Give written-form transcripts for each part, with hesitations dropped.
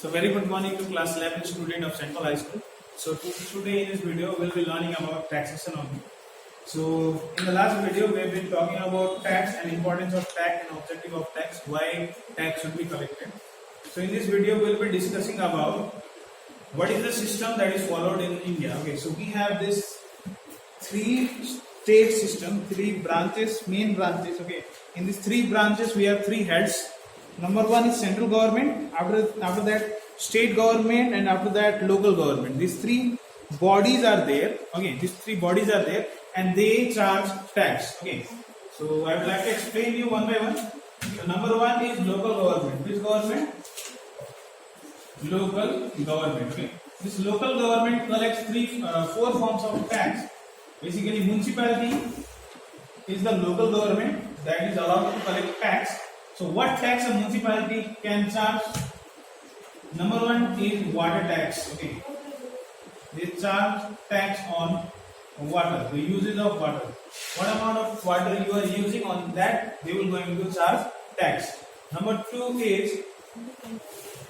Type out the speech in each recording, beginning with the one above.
So very good morning to class 11 student of Central High School. So today in this video we'll be learning about taxation only. So in the last video we have been talking about tax and importance of tax and objective of tax, why tax should be collected. So in this video we'll be discussing about what is the system that is followed in India. Okay, so we have this three state system, three branches, main branches. Okay, in these three branches we have three heads. Number one is central government, after that state government, and after that local government. These three bodies are there. Okay, these three bodies are there and they charge tax. Okay, so I would like to explain you one by one. So number one is local government. Which government? Local government. Okay, this local government collects four forms of tax. Basically, municipality is the local government that is allowed to collect tax. So what tax a municipality can charge? Number one is water tax. Okay, they charge tax on water, the usage of water. What amount of water you are using, on that they will going to charge tax. Number two is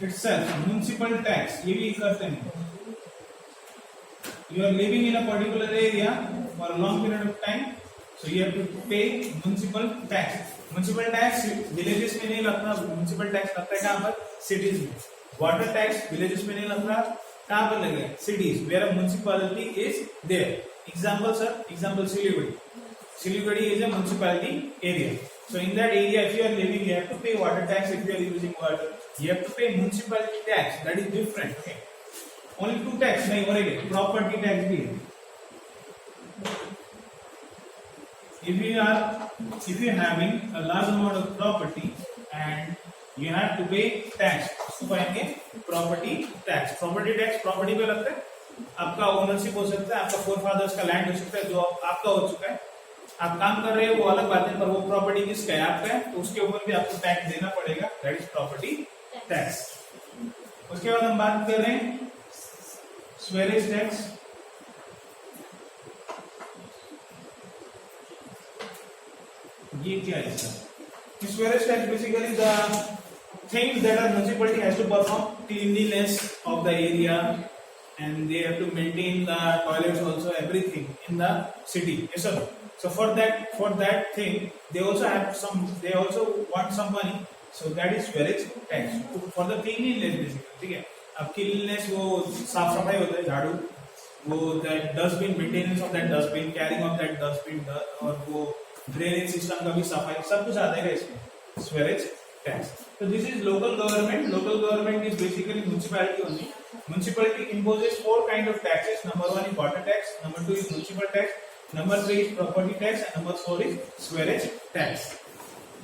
itself municipal tax. ये भी करते हैं. You are living in a particular area for a long period of time, so you have to pay municipal tax. Municipal tax villages में नहीं लगता. Municipal tax लगता है कहाँ पर? सिटीज में. वाटर टैक्स विलेजेस में नहीं लगता. कहाँ पर लगेगा? Cities, where a municipality is there. Example sir, example Siliguri. Siliguri is a municipality area. So in that area, if you are living, you have to pay water tax. If you are using water, you have to pay municipality tax. That is different. Okay. Only two tax नहीं हो रहे. Property tax भी है. If you are having a large amount of property and you have to pay tax, उसको कहेंगे property tax. Property tax property पे लगता है. आपका ओनरशिप हो सकता है, आपका फोर फादर्स का लैंड हो सकता है जो आपका हो चुका है. आप काम कर रहे हो वो अलग बात है, पर वो प्रॉपर्टी किसका है? आपका है, तो उसके ऊपर भी आपको टैक्स देना पड़ेगा. That is property tax. उसके बाद हम बात कर रहे हैं स्वेरेज टैक्स. ये क्या है इसका? Sewage tax basically the things that a municipality has to perform: cleanliness of the area, and they have to maintain the toilets also, everything in the city. Yes sir. So for that thing they also want some money. So that is sewage tax for the cleanliness basically. ठीक है. अब cleanliness वो साफ सफाई होता है, झाड़ू, वो that dustbin, maintenance of that dustbin, carrying of that dustbin, और वो ड्रेनेज सिस्टम का भी सफाई, सब कुछ आता है इसमें. स्वेरेज tax. So this is local government. Local government is basically municipality only. Municipality imposes four kind of taxes. Number one is water tax. Number two is municipal tax. Number three is property tax. And number four is sewage tax.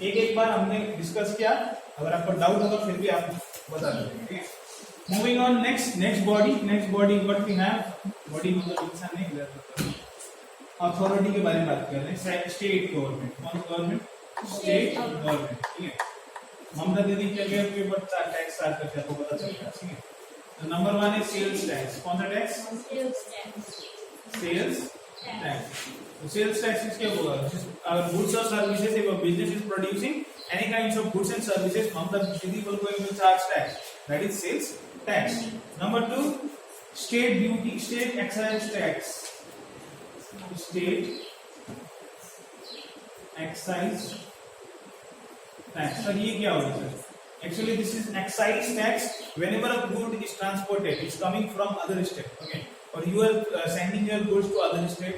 एक बार हमने discuss किया. अगर आपको doubt होगा फिर भी आप बता दीजिए. Moving on, next body what we have. Body मतलब इंसान नहीं है. अथॉरिटी के बारे में बात कर रहे हैं. State government. कौन सा गवर्नमेंट? State government. ठीक है. ममता दीदी के ऊपर टैक्स चार्ज करते हैं, आपको पता चलेगा. ठीक है. तो number one is sales tax. कौन सा टैक्स? Sales tax. तो सेल्स टैक्स किसके होगा? गुड्स और services. If a business is producing any kinds of goods and services, Mamata Didi will going to charge tax. That is sales tax. Number two, state duty, state excise tax. State excise tax. Sir ये क्या होगा sir? Actually this is excise tax whenever a good is transported, it's coming from other state. Okay, और you are sending your goods to other state,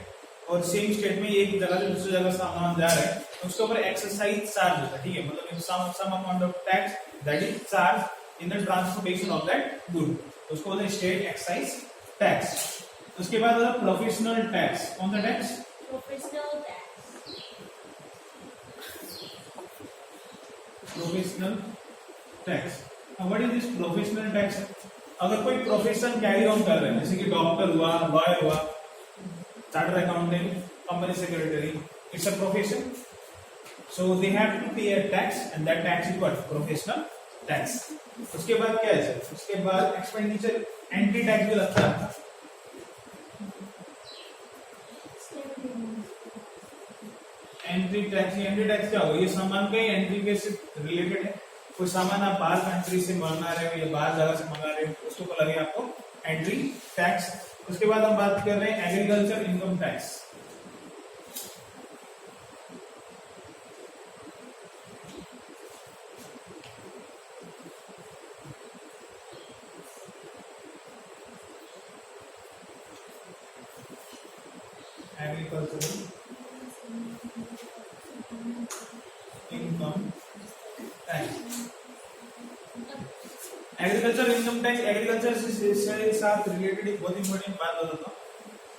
और same state में एक जगह से दूसरी जगह सामान जा रहा है, तो उसके ऊपर एक्साइज चार्ज होता है. ठीक है, मतलब some amount of tax that is charged in the transportation of that good, उसको बोलते हैं स्टेट एक्साइज टैक्स. उसके बाद प्रोफेशनल टैक्स. कौन सा tax? Professional tax. What is this professional tax? अगर कोई प्रोफेशन कैरी ऑन कर रहे हैं, जैसे कि डॉक्टर हुआ, लॉयर हुआ, chartered accountant, company secretary, it's a profession. So they have to pay a tax and that tax is what? Professional tax. उसके बाद क्या है सर? उसके बाद एक्सपेंडिचर एंट्री टैक्स भी लगता है. एंट्री टैक्स क्या होगा? ये सामान का एंट्री के से रिलेटेड है. कोई सामान आप बाहर कंट्री से मंगा रहे हो या बाहर जगह से मंगा रहे हो उसके ऊपर लगे आपको एंट्री टैक्स। उसके बाद हम बात कर रहे हैं agriculture income tax. Agriculture income tax. Agriculture income tax agriculture से साथ रिलेटेड एक बहुत इंपॉर्टेंट बात बताता हूँ।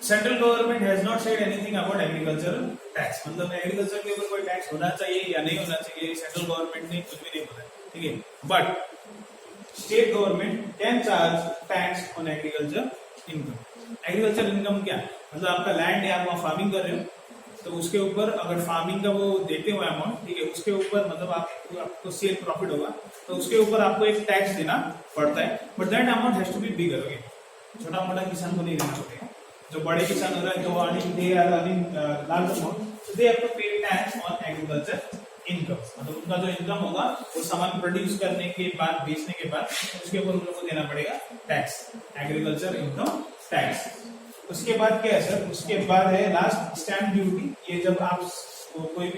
Central government has not said anything about agriculture tax, मतलब एग्रीकल्चर के ऊपर कोई टैक्स होना चाहिए या नहीं होना चाहिए, सेंट्रल गवर्नमेंट ने कुछ भी नहीं बोला, ठीक है। But state government can charge tax on agriculture income. Agriculture income क्या, मतलब आपका लैंड है, आप वहाँ फार्मिंग कर रहे हो, तो उसके ऊपर अगर फार्मिंग का वो देते हुए अमाउंट, ठीक है, उसके ऊपर मतलब आपको सेल प्रॉफिट होगा तो उसके ऊपर आपको एक टैक्स देना पड़ता है, but that amount has to be bigger. Okay, छोटा मोटा किसान को नहीं देना पड़ेगा। जो बड़े किसान हो रहा है, जो earning they are earning large amount, so they have to pay tax on agriculture income. मतलब उनका जो इनकम होगा वो सामान प्रोड्यूस करने के बाद, बेचने के बाद, उसके ऊपर उन लोगों को देना पड़ेगा टैक्स, एग्रीकल्चर इनकम टैक्स। उसके बाद क्या है सर, उसके बाद है लास्ट स्टैंप ड्यूटी। ये जब आप कोई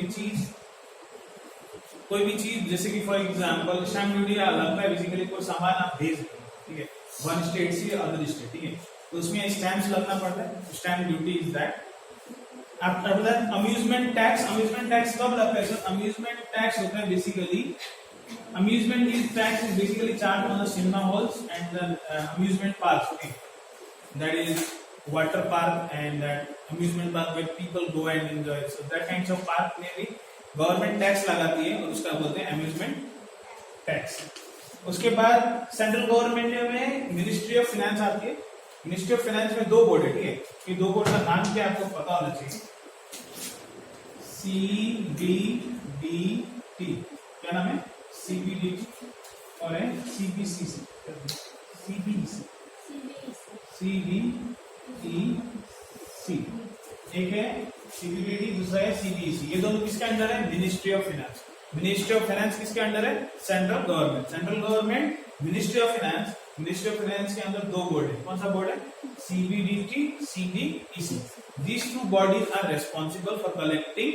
भी चीज जैसे कि फॉर एग्जांपल स्टैंप ड्यूटी लगता है बेसिकली कोई सामान आप भेज रहे हो, ठीक है, वन स्टेट से अदर स्टेट, ठीक है, तो उसमें स्टैंप्स लगना पड़ता है, stamp duty is that. After that amusement tax. Amusement tax कब लगता है सर, अम्यूजमेंट टैक्स होता है basically, amusement is tax is basically charge on the cinema halls and the amusement parks, okay, that is water park and that amusement park where people go and enjoy, so that kinds of park में भी government tax लगाती है और उसका बोलते हैं amusement tax. उसके बाद सेंट्रल गवर्नमेंट में मिनिस्ट्री ऑफ फाइनेंस आती है। मिनिस्ट्री ऑफ फाइनेंस में दो बोर्ड है, ठीक है, ये दो बोर्ड का नाम क्या आपको पता होना चाहिए, CBDT, क्या नाम है, CBDT और है CBCC, एक है CBDT, दूसरा है CBEC। ये दोनों किसके अंडर है, ministry of finance. Ministry of finance किसके अंडर है, central government. Central government, ministry of finance. Ministry of finance के अंदर दो बोर्ड है, कौन सा बोर्ड है, CBDT, CBEC। These two bodies are responsible for collecting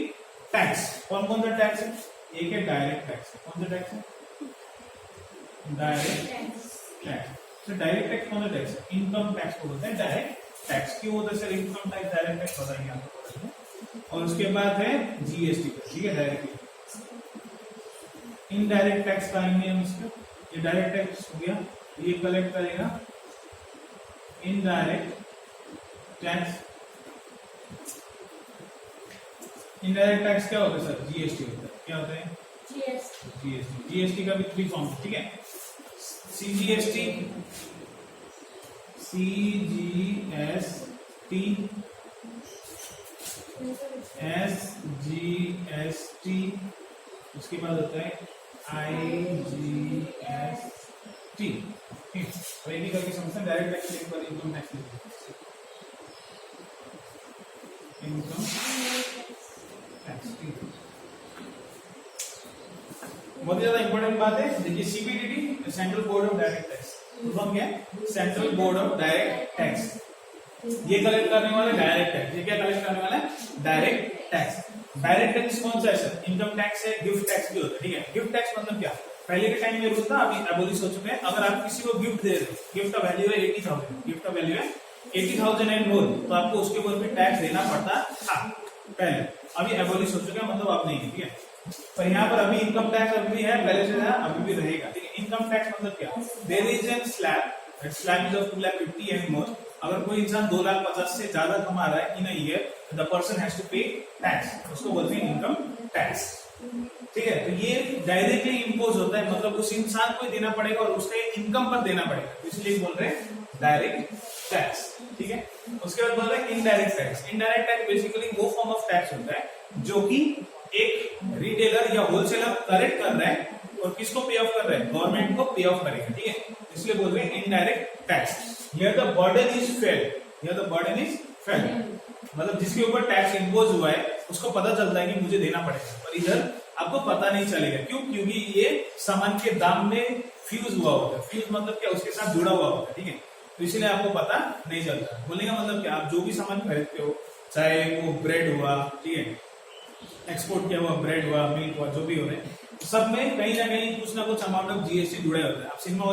tax. कौन कौन सा टैक्स है, एक है डायरेक्ट टैक्स। कौन सा टैक्स है, डायरेक्ट टैक्स। तो डायरेक्ट टैक्स कौन सा टैक्स है, इनकम टैक्स को बोलते हैं डायरेक्ट टैक्स। क्यों होता है sir income tax direct tax, बताइए आपको। और उसके बाद है GST, ठीक है, डायरेक्टली। इनडायरेक्ट टैक्स करेंगे हम इसको, ये डायरेक्ट टैक्स हो गया, ये कलेक्ट करेगा इनडायरेक्ट टैक्स। इनडायरेक्ट टैक्स क्या होता है सर, GST होता है। क्या होता है, GST का भी 3 फॉर्म, ठीक है, CGST, SGST, उसके बाद होता है IGST, ठीक, रेडी करके समझते हैं। डायरेक्ट टैक्स एक बार इनकम टैक्स, इनकम टैक्स, बहुत ज्यादा इंपॉर्टेंट बात है। देखिए CBDT, central board of direct tax, क्या central board of direct tax, ये कलेक्ट करने वाला डायरेक्ट टैक्स। ये क्या कलेक्ट करने वाला है, डायरेक्ट टैक्स। डायरेक्ट टैक्स कौन सा है सर, इनकम टैक्स है, गिफ्ट टैक्स भी होता है, ठीक है। गिफ्ट टैक्स मतलब क्या, पहले के टाइम में रूल था, अभी एबोलिश हो चुके हैं। अगर आप किसी को गिफ्ट दे रहे हो, गिफ्ट का वैल्यू है 80,000, गिफ्ट का वैल्यू है 80,000 एंड मोर, तो आपको उसके ऊपर भी टैक्स देना पड़ता था पहले। अभी एबोलिश हो चुका है, मतलब अब नहीं है, ठीक है। पर यहाँ पर अभी इनकम टैक्स अभी भी है, पहले से था, अभी भी रहेगा, ठीक है। इनकम टैक्स मतलब क्या, there is an slab, that slab is of 2,50,000 and more. अगर कोई इंसान 2,50,000 से ज्यादा कमा रहा है in a year, the person has to pay tax, उसको बोलते हैं इनकम टैक्स, ठीक है। तो ये डायरेक्टली इम्पोज होता है, मतलब उस इंसान को देना पड़ेगा और उसके इनकम पर देना पड़ेगा, इसलिए बोल रहे हैं डायरेक्ट टैक्स, ठीक है। उसके बाद बोल रहे हैं indirect tax. Indirect tax basically वो फॉर्म ऑफ टैक्स होता है जो कि एक रिटेलर या होलसेलर कलेक्ट कर रहा है और किसको पे ऑफ कर रहा है, गवर्नमेंट को पे ऑफ करेगा, ठीक है, इसलिए बोल रहे हैं indirect tax. Here the burden is failed, here the burden is failed, मतलब जिसके ऊपर टैक्स इंपोज हुआ है उसको पता चलता है कि मुझे देना पड़ेगा, पर इधर आपको पता नहीं चलेगा। क्यों? क्योंकि ये सामान के दाम में फ्यूज हुआ होता है। फ्यूज मतलब क्या? उसके साथ जुड़ा हुआ होता है, ठीक है। तो इसलिए आपको पता नहीं चलता। बोलने का मतलब क्या, आप जो भी सामान खरीदते हो, चाहे वो ब्रेड हुआ, ठीक है, एक्सपोर्ट किया हुआ ब्रेड हुआ, मिल्क हुआ, जो भी हो रहे हैं, सब में कहीं ना कुछ अमाउंट ऑफ जीएसटी जुड़े होता है। आप सिनेमा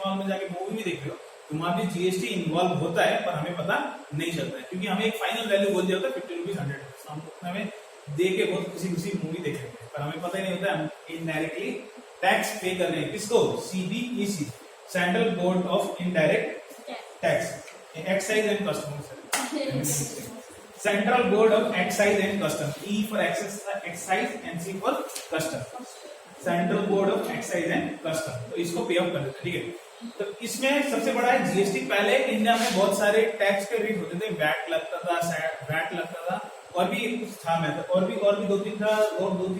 हॉल में जाके मूवी भी देख रहे हो तो वहां भी जीएसटी इन्वॉल्व होता है, पर हमें पता नहीं चलता है, क्योंकि हमें एक फाइनल वैल्यू बोल दिया होता है 50 रुपीज 100 रुपीज। हम हमें दे के बहुत किसी मूवी देख रहे हैं, पर हमें पता ही नहीं होता है हम इनडायरेक्टली टैक्स पे कर रहे हैं। किसको? CBEC, central board of indirect tax, excise and custom, central board of excise and custom, E for excise and C for custom, central board of excise and custom. तो इसको पे अप कर देते, ठीक है। तो इसमें सबसे बड़ा है जीएसटी। पहले इंडिया में बहुत सारे टैक्स के रेट होते थे, वैट लगता था, वैट लगता था, और भी था मेथड, और भी दो तीन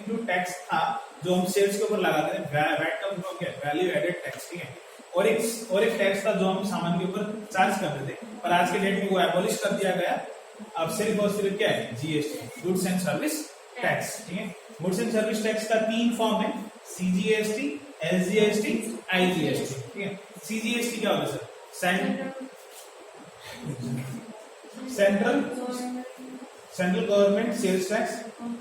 जो टैक्स था जो हम सेल्स के ऊपर लगाते थे। वैट का मतलब क्या है? वैल्यू एडेड टैक्स, ठीक है। और एक टैक्स था जो हम सामान के ऊपर चार्ज करते थे, पर आज के डेट में वो एबॉलिश कर दिया गया। अब सिर्फ और सिर्फ क्या है? GST, goods and service tax, ठीक है। गुड्स एंड सर्विस टैक्स का 3 फॉर्म है, सीजीएसटी, एसजीएसटी, आईजीएसटी, ठीक है। सीजीएसटी क्या होता है sir? Central government sales tax,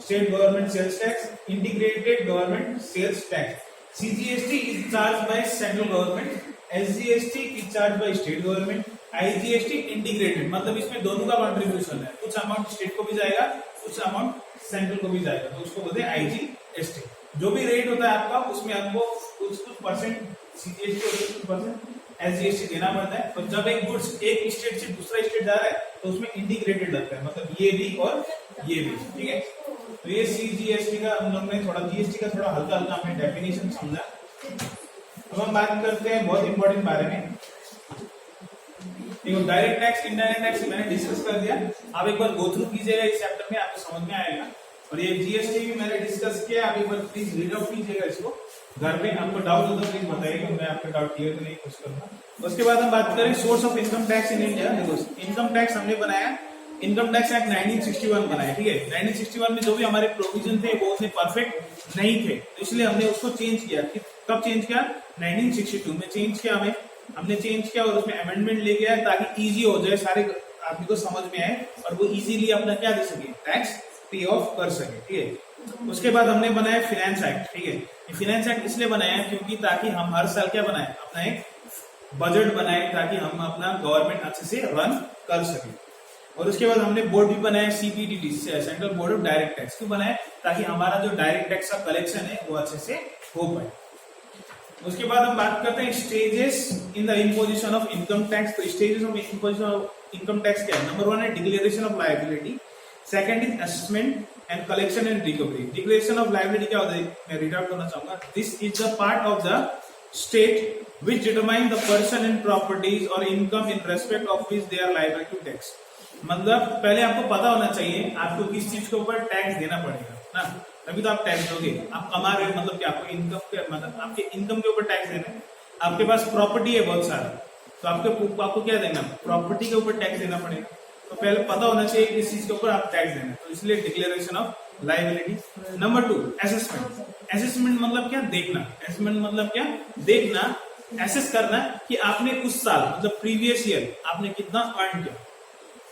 state government sales tax, integrated government sales tax. CGST is charge by central government, SGST is charge by state government, IGST integrated, मतलब इसमें दोनों का contribution है। कुछ अमाउंट स्टेट को भी जाएगा, कुछ अमाउंट सेंट्रल को भी जाएगा, तो उसको बोलते हैं आईजीएसटी। जो भी रेट होता है आपका, उसमें आपको कुछ परसेंट सीजीएसटी और कुछ परसेंट एसजीएसटी देना पड़ता है। और जब एक गुड्स एक स्टेट से दूसरा स्टेट जा रहा है तो उसमें इंटीग्रेटेड लगता है, मतलब ये भी और ये भी, ठीक है। तो ये सीजीएसटी का हम लोग ने थोड़ा जीएसटी का थोड़ा हल्का हमने डेफिनेशन समझा। तो हम बात करते हैं बहुत इंपॉर्टेंट बारे में। देखो, डायरेक्ट टैक्स, इनडायरेक्ट टैक्स मैंने डिस्कस कर दिया। आप एक बार गो थ्रू कीजिएगा इस चैप्टर में, आपको समझ में आएगा। और ये जीएसटी भी मैंने डिस्कस किया, आप एक बार प्लीज रीड आउट कीजिएगा इसको घर पे। आपको डाउट हो तो प्लीज बताइएगा, मैं आपका डाउट क्लियर करने की कोशिश करूंगा। उसके बाद हम बात करें source of income tax in India. देखो, इनकम टैक्स हमने बनाया, इनकम टैक्स एक्ट 1961 बनाया, ठीक है। 1961 में जो भी हमारे प्रोविजन थे वो उतने परफेक्ट नहीं थे, तो इसलिए हमने उसको चेंज किया। कब चेंज किया? 1962 में चेंज किया। हमने चेंज किया और उसमें अमेंडमेंट लेके आया ताकि इजी हो जाए, सारे आदमी को समझ में आए और वो इजीली अपना क्या दे सके, टैक्स पे ऑफ कर सके, ठीक है। उसके बाद हमने बनाया फिनेंस एक्ट, ठीक है। फिनेंस एक्ट इसलिए बनाया क्योंकि ताकि हम हर साल क्या बनाए, अपना एक बजट बनाए, ताकि हम अपना गवर्नमेंट अच्छे से रन कर सके। और उसके बाद हमने बोर्ड भी बनाया, CBDT, central board of direct tax. क्यों बनाया? ताकि हमारा जो डायरेक्ट टैक्स का कलेक्शन है वो अच्छे से हो पाए। उसके बाद हम बात करते हैं stages in the imposition of income tax. तो stages of imposition of income tax क्या है? नंबर 1 है declaration of liability, second is assessment and collection and recovery. Declaration of liability क्या होता है, मैं रीड आउट करना चाहूंगा। This is the part of the state which determine the person and properties or income in respect of which they are liable to tax। मतलब पहले आपको पता होना चाहिए आपको किस चीज के ऊपर टैक्स देना पड़ेगा ना, तभी तो आप टैक्स दोगे। आप कमा रहे हो, मतलब कि आपको इनकम के, मतलब आपके इनकम के ऊपर टैक्स देना है। आपके पास प्रॉपर्टी है बहुत सारा, तो आपको क्या देना, प्रॉपर्टी के ऊपर टैक्स देना पड़ेगा। तो पहले पता होना चाहिए किस चीज के ऊपर आप टैक्स देना, तो इसलिए declaration of liability. Number 2 assessment. Assessment मतलब क्या? देखना। असेसमेंट मतलब क्या? देखना, एसेस करना कि आपने उस साल, मतलब प्रीवियस ईयर आपने कितना अर्न किया।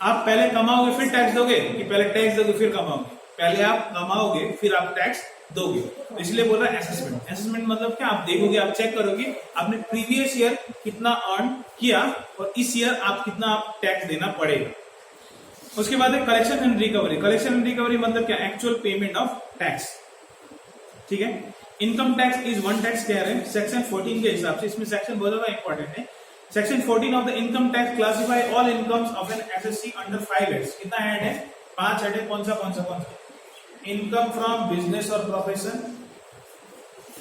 आप पहले कमाओगे फिर टैक्स दोगे, कि पहले टैक्स दोगे फिर कमाओगे? पहले आप कमाओगे फिर आप टैक्स दोगे, तो इसलिए बोल रहा है असेसमेंट। असेसमेंट मतलब क्या? आप देखोगे, आप चेक करोगे आपने प्रीवियस ईयर कितना अर्न किया और इस ईयर आप कितना टैक्स देना पड़ेगा। उसके बाद है collection and recovery. Collection and recovery मतलब क्या? एक्चुअल पेमेंट ऑफ टैक्स, ठीक है। Income tax is one tax कह रहे हैं सेक्शन 14 के हिसाब से। इसमें सेक्शन बहुत ज्यादा इंपॉर्टेंट है। Section 14 of the income tax classify all incomes of an SSC under 5 heads. कितना हेड है? 5 हेड है। कौन सा? इनकम फ्रॉम बिजनेस और प्रोफेशन,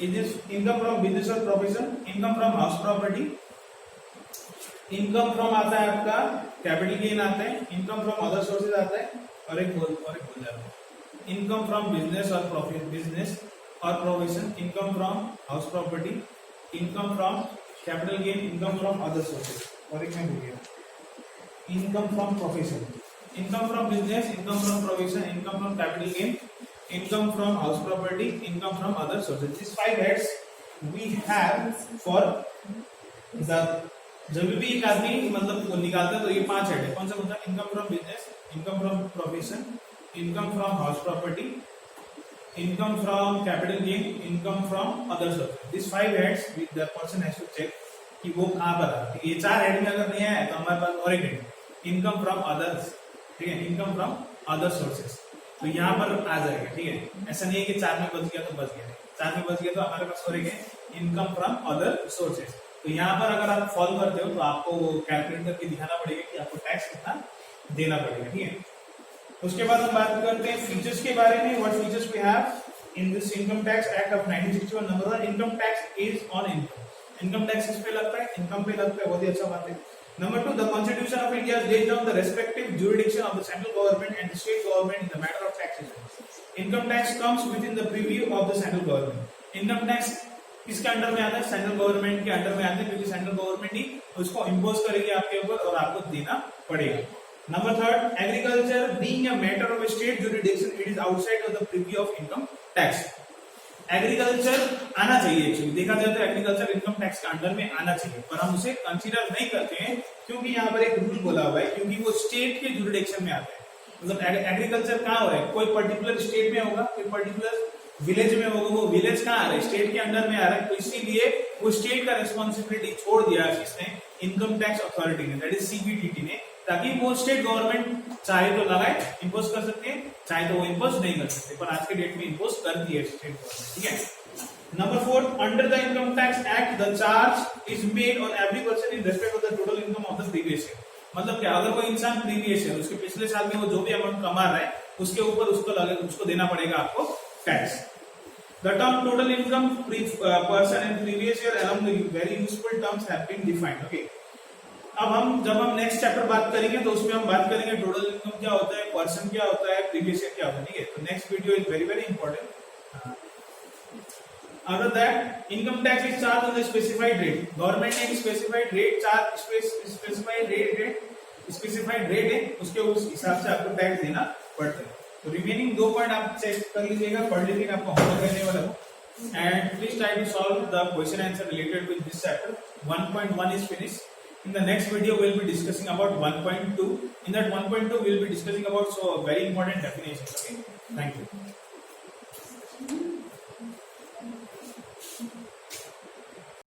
इनकम फ्रॉम बिजनेस और profession, income from house property, income from आता है आपका कैपिटल गेन आता है, इनकम फ्रॉम अदर सोर्सेज आता है, और एक बोल जाता है इनकम फ्रॉम बिजनेस और प्रॉफिट, बिजनेस और provision, income from house property, income from capital gain, income from other sources, और एक मैं भूल गया, income from profession, income from business, income from provision, income from capital gain, income from house property, income from other sources. These 5 heads we have for the, जब भी एक आदमी मतलब निकालता है तो ये 5 हेड है. कौन सा होता है? Income from business, income from profession, income from house property, income from capital gain, income from other sources. This 5 heads the person has to check कि वो कहां पर है. ये 4 हेड में अगर नहीं आया तो हमारे पास और एक हेड, इनकम फ्रॉम अदर्स. ठीक है, इनकम फ्रॉम अदर सोर्सेज, तो यहाँ पर आ जाएगा. ठीक है, ऐसा नहीं है कि 4 में बच गया तो बच गया. 4 में बच गया तो हमारे पास और एक है, इनकम फ्रॉम अदर सोर्सेज. तो यहाँ पर अगर आप फॉलो करते हो तो आपको कैलकुलेट करके दिखाना पड़ेगा कि आपको टैक्स कितना देना पड़ेगा. ठीक है, उसके बाद हम बात करते हैं फीचर्स के बारे में. What features we have in this income tax act of 1961. Number 1, income tax is on income. Income tax किस पे लगता है? इनकम पे लगता है. बहुत ही अच्छा बात है. Number 2, the Constitution of India lays down the respective jurisdiction of the central government and the state government in the matter of taxation. Income tax comes within the purview of the central government. Income tax किसके under में आता है? Central government के under में आता है, क्योंकि central government ही उसको इम्पोज करेगी आपके ऊपर और आपको देना पड़ेगा. Number 3, agriculture being a matter of state jurisdiction, it is outside of the preview of income tax. Agriculture आना चाहिए. एक्चुअली देखा जाए तो एग्रीकल्चर इनकम टैक्स के अंडर में आना चाहिए, पर हम उसे कंसीडर नहीं करते हैं क्योंकि यहाँ पर एक रूल बोला हुआ है, क्योंकि वो स्टेट के जुरिडिक्शन में आता है. मतलब एग्रीकल्चर कहाँ हो रहा है? कोई पर्टिकुलर स्टेट में होगा, कोई पर्टिकुलर विलेज में होगा. वो विलेज कहाँ आ रहा है? स्टेट के अंडर में आ रहा है. तो इसीलिए वो स्टेट का रिस्पॉन्सिबिलिटी छोड़ दिया किसने? इनकम टैक्स अथॉरिटी ने, दैट इज सीबीडीटी ने, ताकि वो स्टेट गवर्नमेंट चाहे तो लगाए, इम्पोज कर सकते हैं, चाहे तो वो इम्पोज नहीं कर सकते. पर आज के डेट में इम्पोज कर दिया स्टेट गवर्नमेंट. ठीक है. Number 4, under the income tax act the charge is made on every person in respect of the total income of the previous year. मतलब क्या, अगर कोई इंसान प्रीवियस ईयर उसके पिछले साल में वो जो भी अमाउंट कमा रहा है उसके ऊपर उसको देना पड़ेगा आपको tax. The term total income person in previous year along the very useful terms have been defined. Okay. अब जब हम नेक्स्ट चैप्टर बात करेंगे तो उसमें हम बात करेंगे टोटल इनकम क्या होता है, पर्सन क्या होता है, प्रीवियस ईयर क्या होता है. ठीक है, तो next video is very very important. After that, income tax is charged on the specified rate. Government ने specified rate charge, specified rate है, उसके उस हिसाब से आपको टैक्स देना पड़ता है. तो रिमेनिंग 2 पॉइंट आप चेक कर लीजिएगा, पढ़ लीजिएगा, आपको होमवर्क रहने वाला है. And please try to solve the question answer related with this chapter. 1.1 is finished. In the next video, we'll be discussing about 1.2. In that 1.2, we'll be discussing about very important definitions. Okay, thank you.